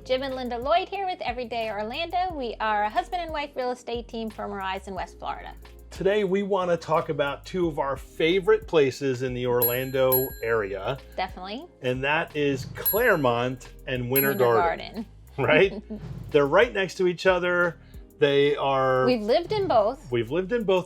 Jim and Lynda Lloyd here with Everyday Orlando. We are a husband and wife real estate team from Horizon, West Florida. Today we want to talk about two of our favorite places in the Orlando area. Definitely. And that is Clermont and Winter Garden. Right? They're right next to each other. They are... We've lived in both.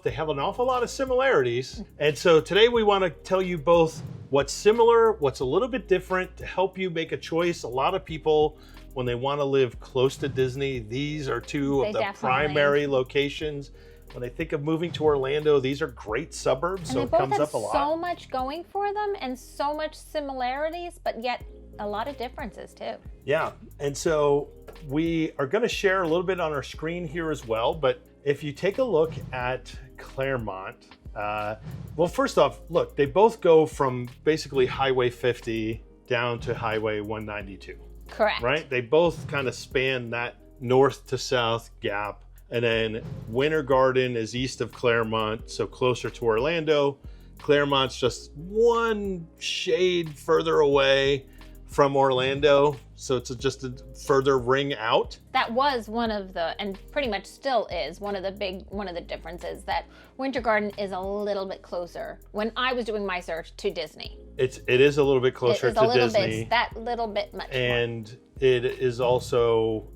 They have an awful lot of similarities. And so today we want to tell you both what's similar, what's a little bit different to help you make a choice. A lot of people, when they want to live close to Disney, these are two of the primary locations. When they think of moving to Orlando, these are great suburbs, so it comes up a lot. So much going for them and so much similarities, but yet a lot of differences too. Yeah, and so we are going to share a little bit on our screen here as well, but if you take a look at Clermont, well, first off, look, they both go from basically Highway 50 down to Highway 192. Correct. Right? They both kind of span that north to south gap. And then Winter Garden is east of Clermont, so closer to Orlando. Clermont's just one shade further away from Orlando, so it's just a further ring out. That was one of the, and pretty much still is, one of the differences, that Winter Garden is a little bit closer, when I was doing my search, to Disney. It is a little bit closer to Disney. That little bit much and more. It is also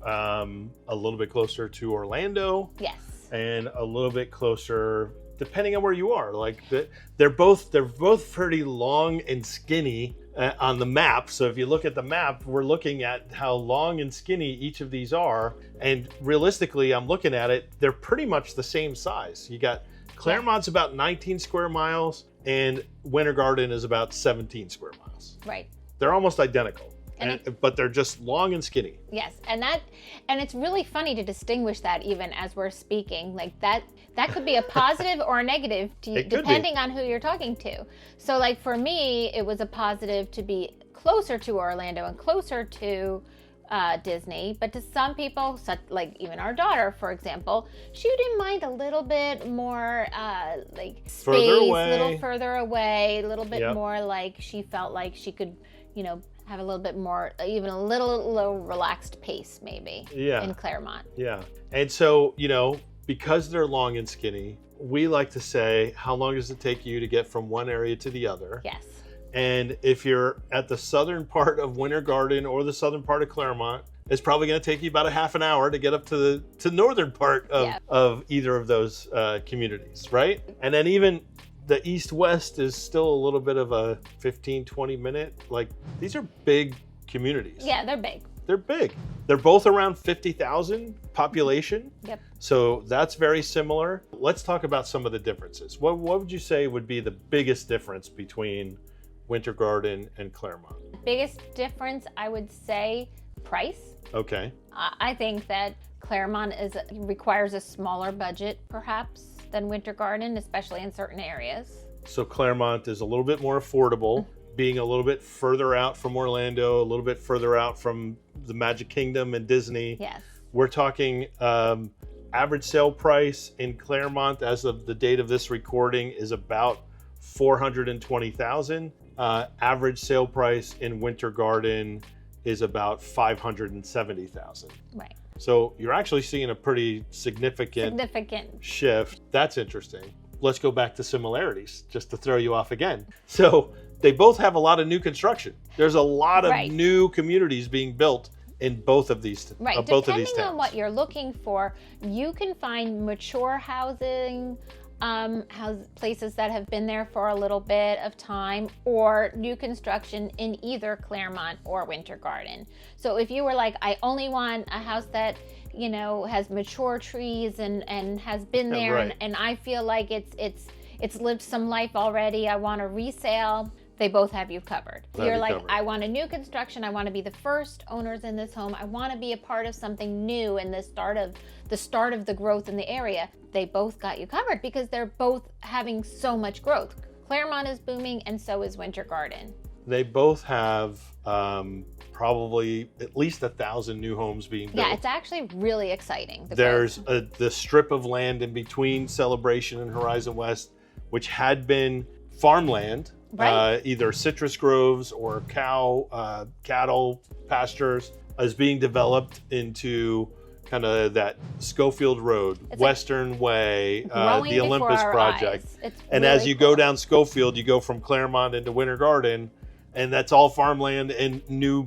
a little bit closer to Orlando. Yes. And a little bit closer, depending on where you are. Like they're both pretty long and skinny on the map. So if you look at the map, we're looking at how long and skinny each of these are. And realistically, I'm looking at it, they're pretty much the same size. You got Clermont's about 19 square miles and Winter Garden is about 17 square miles. Right. They're almost identical. But they're just long and skinny. Yes, and it's really funny to distinguish that even as we're speaking. Like that could be a positive or a negative to you, depending on who you're talking to. So like for me, it was a positive to be closer to Orlando and closer to Disney. But to some people, such like even our daughter, for example, she didn't mind a little bit more like space, a little further away, a little bit more like she felt like she could, have a little bit more, even a little relaxed pace maybe in Clermont. Yeah. And so, because they're long and skinny, we like to say, how long does it take you to get from one area to the other? Yes. And if you're at the southern part of Winter Garden or the southern part of Clermont, it's probably going to take you about a half an hour to get up to the northern part of either of those communities, right? And then even the east-west is still a little bit of a 15-20 minute. Like, these are big communities. Yeah, they're big. They're big. They're both around 50,000 population. Yep. So that's very similar. Let's talk about some of the differences. What would you say would be the biggest difference between Winter Garden and Clermont? Biggest difference, I would say, price. Okay. I think that Clermont requires a smaller budget, perhaps, than Winter Garden, especially in certain areas. So Clermont is a little bit more affordable, being a little bit further out from Orlando, a little bit further out from the Magic Kingdom and Disney. Yes. We're talking average sale price in Clermont as of the date of this recording is about $420,000. Average sale price in Winter Garden is about $570,000. Right. So you're actually seeing a pretty significant shift. That's interesting. Let's go back to similarities, just to throw you off again. So they both have a lot of new construction. There's a lot of new communities being built in both of these towns. Right, depending on what you're looking for, you can find mature housing, places that have been there for a little bit of time, or new construction in either Clermont or Winter Garden. So if you were like, I only want a house that has mature trees and has been there, and I feel like it's lived some life already, I want a resale, they both have you covered. You're like, I want a new construction, I want to be the first owners in this home, I want to be a part of something new and the start of the growth in the area. They both got you covered because they're both having so much growth. Clermont is booming and so is Winter Garden. They both have probably at least 1,000 new homes being built. Yeah, it's actually really exciting. There's the strip of land in between Celebration and Horizon West, which had been farmland, either citrus groves or cattle pastures. is being developed into kind of that Schofield Road, It's Western Way, growing the Olympus before our Project. eyes. It's And really as you cool. go down Schofield, you go from Clermont into Winter Garden, and that's all farmland and new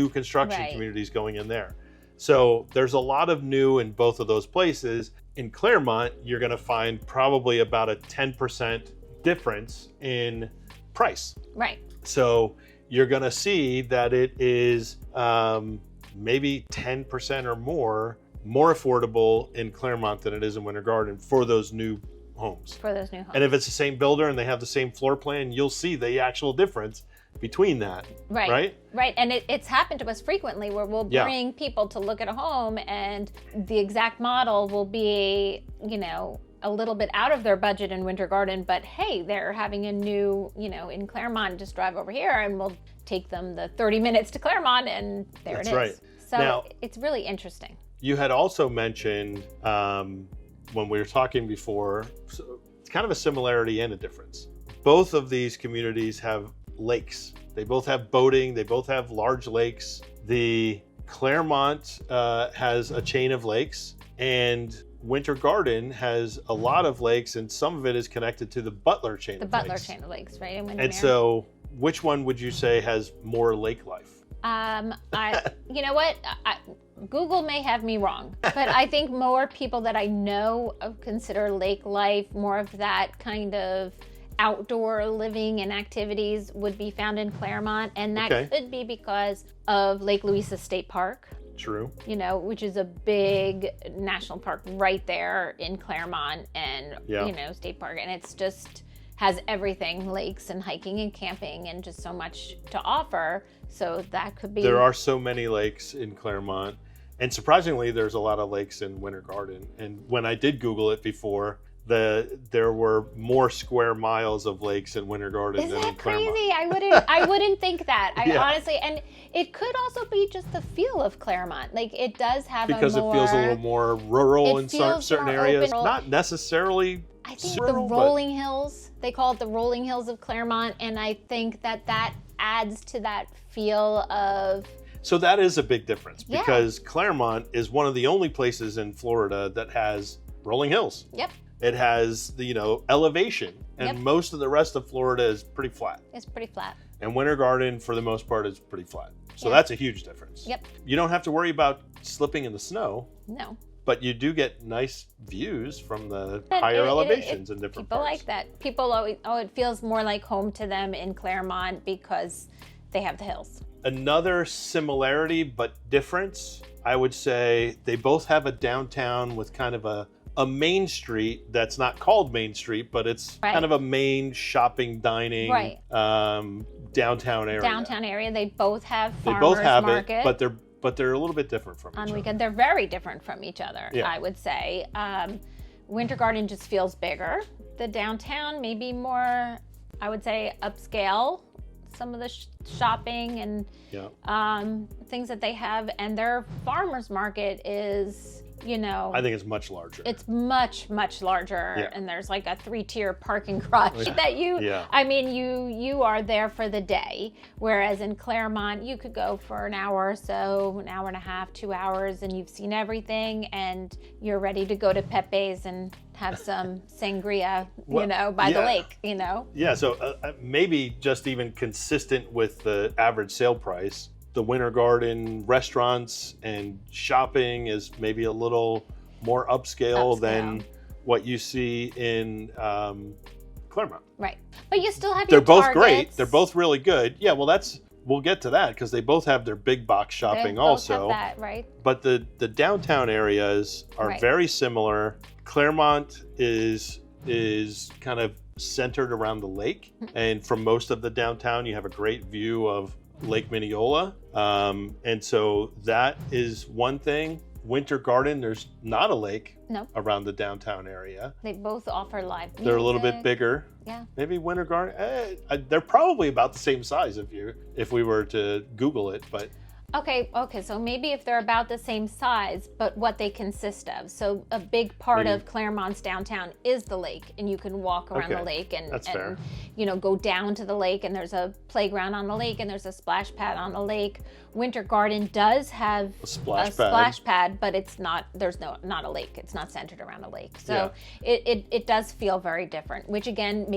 construction Right. communities going in there. So there's a lot of new in both of those places. In Clermont, you're going to find probably about a 10% difference in price. Right. So you're going to see that it is maybe 10% or more affordable in Clermont than it is in Winter Garden for those new homes. For those new homes. And if it's the same builder and they have the same floor plan, you'll see the actual difference between that. Right. And it's happened to us frequently where we'll Yeah. bring people to look at a home and the exact model will be, a little bit out of their budget in Winter Garden, but hey, they're having a new, in Clermont, just drive over here and we'll take them the 30 minutes to Clermont and there That's it is. right. So Now- it's really interesting. You had also mentioned when we were talking before, so it's kind of a similarity and a difference. Both of these communities have lakes. They both have boating. They both have large lakes. The Clermont has a chain of lakes, and Winter Garden has a lot of lakes, and some of it is connected to the Butler chain The of Butler lakes. chain of lakes, right? In Windermere. And so, which one would you say has more lake life? You know what? Google may have me wrong, but I think more people that I know of consider lake life more of that kind of outdoor living and activities would be found in Clermont, and that Okay. could be because of Lake Louisa State Park, True. which is a big national park right there in Clermont and, Yeah. State Park. And it's just has everything, lakes and hiking and camping and just so much to offer. So that could be. There are so many lakes in Clermont, and surprisingly, there's a lot of lakes in Winter Garden. And when I did Google it before, there were more square miles of lakes in Winter Garden Isn't than in that Clermont. crazy? I wouldn't think that. Yeah. Honestly, and it could also be just the feel of Claremont. Like it does have Because a more. it feels a little more rural It in feels certain more areas. open. Not necessarily I think super the rural, but- rolling hills. They call it the rolling hills of Claremont, and I think that adds to that feel of. So that is a big difference Yeah. because Clermont is one of the only places in Florida that has rolling hills. Yep, It has the elevation, and Yep. most of the rest of Florida is pretty flat. it's pretty flat. And Winter Garden, for the most part, is pretty flat. So Yeah. that's a huge difference. Yep. You don't have to worry about slipping in the snow, No. but you do get nice views from the And higher it- elevations in different People parts. like that. People always, it feels more like home to them in Claremont because they have the hills. Another similarity but difference, I would say they both have a downtown with kind of a main street that's not called Main Street, but it's Right. kind of a main shopping, dining, Right. downtown area. Downtown area, they both have They farmers both have market. it, but they're a little bit different from On each weekend, they're very different from each other, Yeah. I would say. Winter Garden just feels bigger. The downtown maybe more, I would say, upscale. Some of the shopping and things that they have, and their farmers market is, I think it's much larger. it's much larger, Yeah. and there's like a 3-tier parking garage that Yeah. you are there for the day, whereas in Claremont you could go for an hour or so, an hour and a half, 2 hours, and you've seen everything and you're ready to go to Pepe's and have some sangria by the yeah. lake. Yeah, so maybe just even consistent with the average sale price, the Winter Garden restaurants and shopping is maybe a little more upscale than what you see in Clermont. Right, but you still have They're your both Targets. great. They're both really good. Yeah, well, we'll get to that because they both have their big box They shopping both also. have that, right? But the downtown areas are Right. very similar. Claremont is kind of centered around the lake, and from most of the downtown, you have a great view of Lake Mineola, and so that is one thing. Winter Garden, there's not a lake No. around the downtown area. They both offer live music. They're a little bit bigger. Yeah. Maybe Winter Garden. They're probably about the same size if we were to Google it, but. Okay, so maybe if they're about the same size, but what they consist of. So a big part of Claremont's downtown is the lake, and you can walk around the Okay, lake that's fair. go down to the lake, and there's a playground on the lake, and there's a splash pad on the lake. Winter Garden does have A splash pad, but it's not. There's not a lake. It's not centered around a lake. So it does feel very different, which again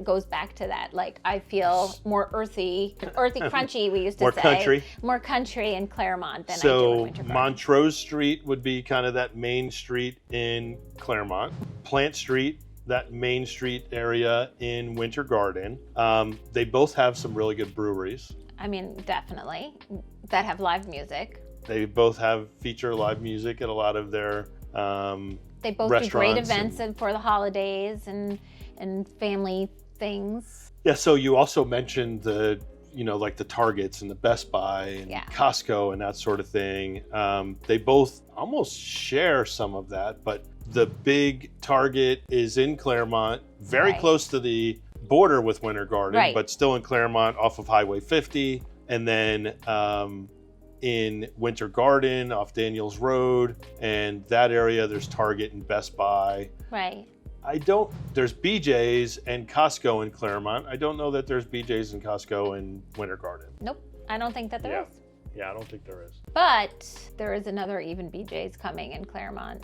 goes back to that. Like I feel more earthy, crunchy. We used to say more country in Clermont than I do in Winter Garden. Montrose Street would be kind of that main street in Clermont. Plant Street, that main street area in Winter Garden. They both have some really good breweries. I mean, definitely, that have live music. They both feature live music at a lot of their They both do great events for the holidays and family things. Yeah, so you also mentioned the Targets and the Best Buy and Costco and that sort of thing. They both almost share some of that, but the big Target is in Clermont, very close to the border with Winter Garden, but still in Clermont off of Highway 50. And then in Winter Garden off Daniels Road and that area, there's Target and Best Buy. Right. There's BJ's and Costco in Clermont. I don't know that there's BJ's and Costco in Winter Garden. Nope. I don't think that there is. Yeah, I don't think there is. But there is another even BJ's coming in Clermont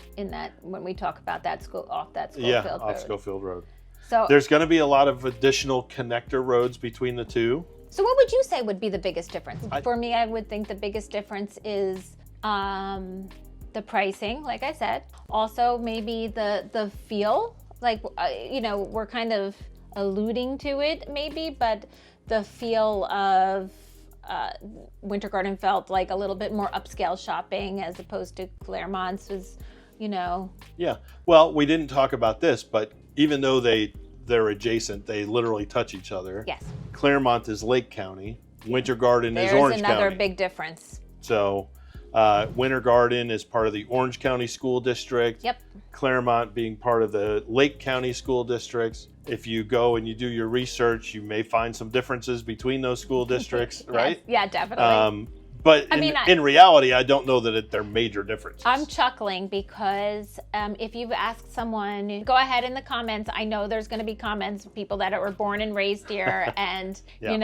when we talk about that school off Schofield Road. Off Schofield Road. So there's going to be a lot of additional connector roads between the two. So what would you say would be the biggest difference? For me, I would think the biggest difference is the pricing, like I said. Also, maybe the feel. Like, we're kind of alluding to it maybe, but the feel of Winter Garden felt like a little bit more upscale shopping as opposed to Clermont's was, Yeah. Well, we didn't talk about this, but even though they're adjacent, they literally touch each other. Yes. Clermont is Lake County. Winter Garden is Orange County. There's another big difference. So Winter Garden is part of the Orange County School District. Yep. Clermont being part of the Lake County School Districts. If you go and you do your research, you may find some differences between those school districts, right? Yeah, definitely. But in reality, I don't know that they're major differences. I'm chuckling because if you've asked someone, go ahead in the comments. I know there's going to be comments of people that were born and raised here and, they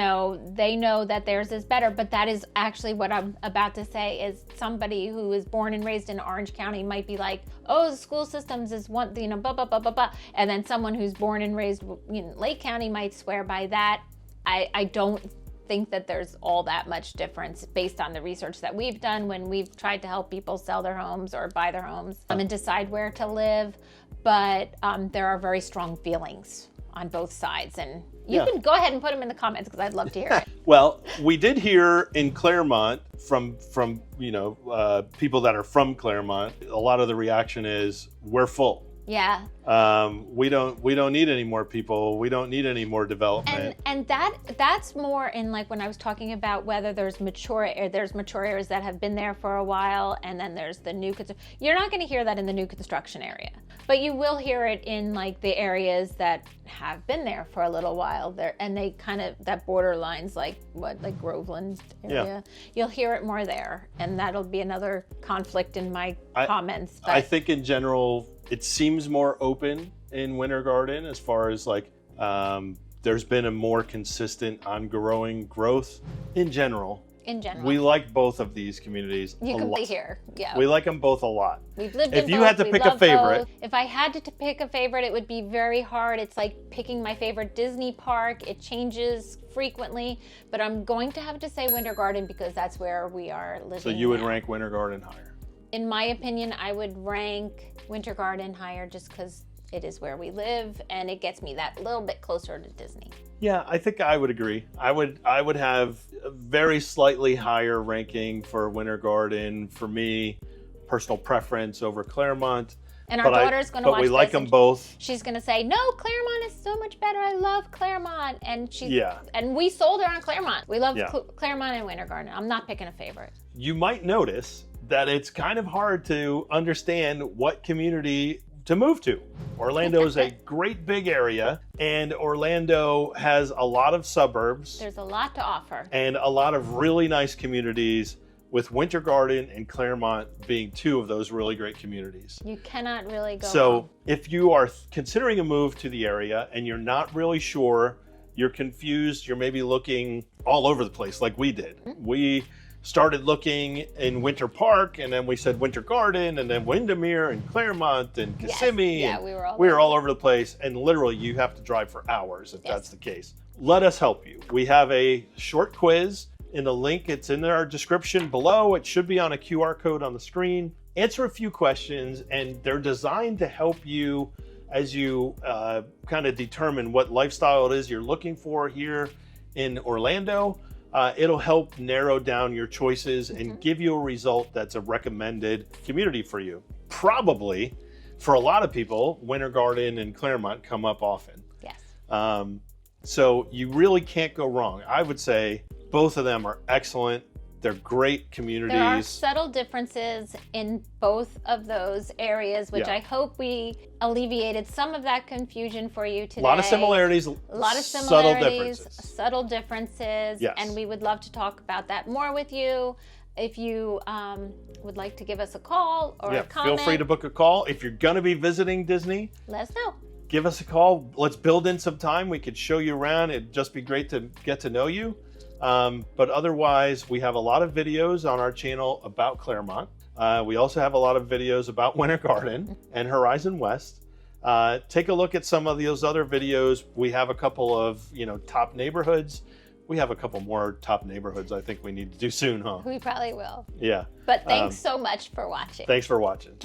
know that theirs is better. But that is actually what I'm about to say is somebody who is born and raised in Orange County might be like, oh, the school systems is one, blah, blah, blah, blah, blah. And then someone who's born and raised in Lake County might swear by that. I don't think that there's all that much difference based on the research that we've done when we've tried to help people sell their homes or buy their homes and decide where to live. But there are very strong feelings on both sides. And you can go ahead and put them in the comments because I'd love to hear it. Well, we did hear in Clermont from people that are from Clermont, a lot of the reaction is we're full. Yeah. We don't need any more people. We don't need any more development. And that's more in like when I was talking about whether there's mature areas that have been there for a while, and then there's the new. You're not going to hear that in the new construction area, but you will hear it in like the areas that have been there for a little while there, and they kind of that borderlines like Groveland area. Yeah. You'll hear it more there, and that'll be another conflict in my comments. But I think in general, it seems more open in Winter Garden as far as like there's been a more consistent ongoing growth in general. In general. We like both of these communities a lot. Here. Yeah. We like them both a lot. We've lived in both. If you had to pick a favorite. Both. If I had to pick a favorite, it would be very hard. It's like picking my favorite Disney park. It changes frequently, but I'm going to have to say Winter Garden because that's where we are living. So you would rank Winter Garden higher? In my opinion, I would rank Winter Garden higher just because it is where we live and it gets me that little bit closer to Disney. Yeah, I think I would agree. I would have a very slightly higher ranking for Winter Garden. For me, personal preference over Clermont. And our daughter's going to watch this. But we like them both. She's going to say, no, Clermont is so much better. I love Clermont. And and we sold her on Clermont. We love Clermont and Winter Garden. I'm not picking a favorite. You might notice that it's kind of hard to understand what community to move to. Orlando is a great big area, and Orlando has a lot of suburbs. There's a lot to offer. And a lot of really nice communities, with Winter Garden and Clermont being two of those really great communities. You cannot really go wrong. If you are considering a move to the area and you're not really sure, you're confused, you're maybe looking all over the place like we did. Mm-hmm. We started looking in Winter Park, and then we said Winter Garden, and then Windermere and Clermont and Kissimmee. Yes. Yeah, and we were all over the place, and literally you have to drive for hours if Yes. that's the case. Let us help you. We have a short quiz in the link. It's in our description below. It should be on a QR code on the screen. Answer a few questions, and they're designed to help you as you kind of determine what lifestyle it is you're looking for here in Orlando. It'll help narrow down your choices and give you a result that's a recommended community for you. Probably, for a lot of people, Winter Garden and Clermont come up often. Yes. So you really can't go wrong. I would say both of them are excellent. They're great communities. There are subtle differences in both of those areas, which Yeah. I hope we alleviated some of that confusion for you today. A lot of similarities, subtle differences, Yes. and we would love to talk about that more with you. If you would like to give us a call or a comment, feel free to book a call. If you're going to be visiting Disney, let us know. give us a call. Let's build in some time. We could show you around. It'd just be great to get to know you. But otherwise, we have a lot of videos on our channel about Clermont. We also have a lot of videos about Winter Garden and Horizon West. Take a look at some of those other videos. We have a couple of, top neighborhoods. We have a couple more top neighborhoods I think we need to do soon, huh? We probably will. Yeah. But thanks so much for watching. Thanks for watching.